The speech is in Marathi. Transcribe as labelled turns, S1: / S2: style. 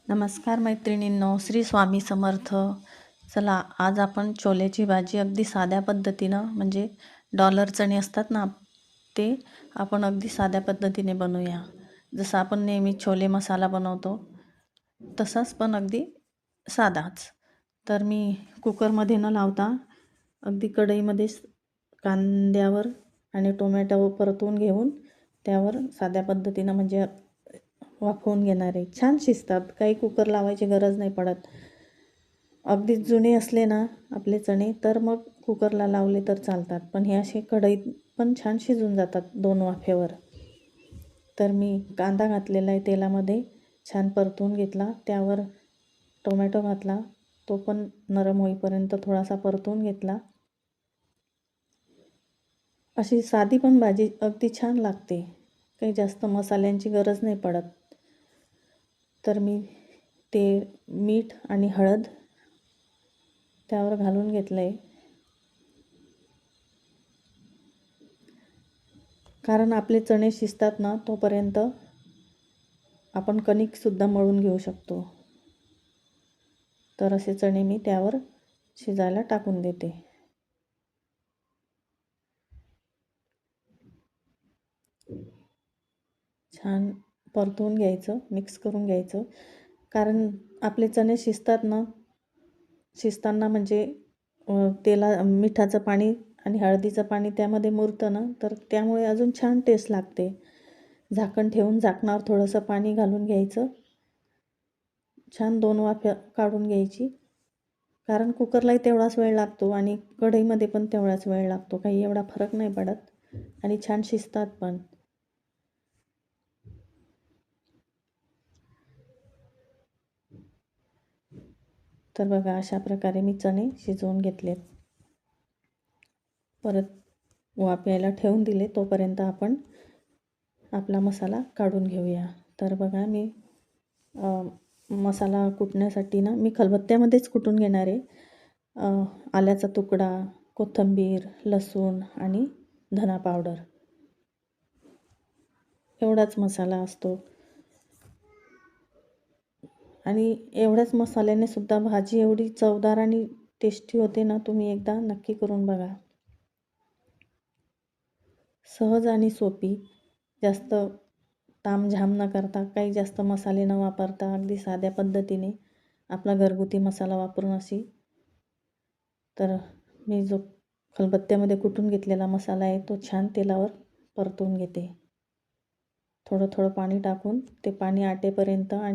S1: नमस्कार मैत्रिणींनो, श्री स्वामी समर्थ. चला, आज आपण छोलेची भाजी अगदी साध्या पद्धतीनं म्हणजे डॉलर चणे असतात ना, ते आपण अगदी साध्या पद्धतीने बनवूया. जसं आपण नेहमी छोले मसाला बनवतो तसाच, पण अगदी साधाच. तर मी कुकरमध्ये न लावता अगदी कढईमध्येच कांद्यावर आणि टोमॅटो परतून घेऊन त्यावर साध्या पद्धतीनं म्हणजे वाफवून घेणार आहे. छान शिजतात, काही कुकर लावायची गरज नाही पडत. अगदी जुने असले ना आपले चणे तर मग कुकरला लावले तर चालतात, पण हे असे कढईत पण छान शिजून जातात 2 वाफेवर. तर मी कांदा घातलेला आहे तेलामध्ये, छान परतून घेतला. त्यावर टोमॅटो घातला, तो पण नरम होईपर्यंत थोडासा परतून घेतला. अशी साधी पण भाजी अगदी छान लागते, काही जास्त मसाल्यांची गरज नाही पडत. तर मी ते मीठ आणि हळद त्यावर घालून घेतलं आहे, कारण आपले चणे शिजतात ना तोपर्यंत आपण कणिकसुद्धा मळून घेऊ शकतो. तर असे चणे मी त्यावर शिजायला टाकून देते. छान परतवून घ्यायचं, मिक्स करून घ्यायचं, कारण आपले चणे शिजताना म्हणजे मिठाचं पाणी आणि हळदीचं पाणी त्यामध्ये मुरतं ना, तर त्यामुळे अजून छान टेस्ट लागते. झाकण ठेवून झाकणावर थोडंसं पाणी घालून घ्यायचं, छान 2 वाफे काढून घ्यायची. कारण कुकरलाही तेवढाच वेळ लागतो आणि कढईमध्ये पण तेवढाच वेळ लागतो, काही एवढा फरक नाही पडत आणि छान शिजतात पण. तर बघा, अशा प्रकारे मी चणे शिजवून घेतलेत. परत वाफ यायला ठेवून दिले, तोपर्यंत आपण आपला मसाला काढून घेऊया. तर बघा, मी मसाला कुटण्यासाठी ना मी खलबत्त्यामध्येच कुटून घेणार आहे. आल्याचा तुकडा, कोथिंबीर, लसूण आणि धना पावडर एवढाच मसाला असतो. आणि एवढ्याच मसाल्याने सुद्धा भाजी एवढी चवदार आणि टेस्टी होते ना, तुम्ही एकदा नक्की करून बघा. सहज आणि सोपी, जास्त तामझाम न करता, काही जास्त मसाले न वापरता, अगदी साध्या पद्धतीने आपला घरगुती मसाला वापरून अशी. तर मी जो खलबत्त्यामध्ये कुटून घेतलेला मसाला आहे तो छान तेलावर परतून घेते. थोडं थोडं पाणी टाकून ते पाणी आटेपर्यंत आणि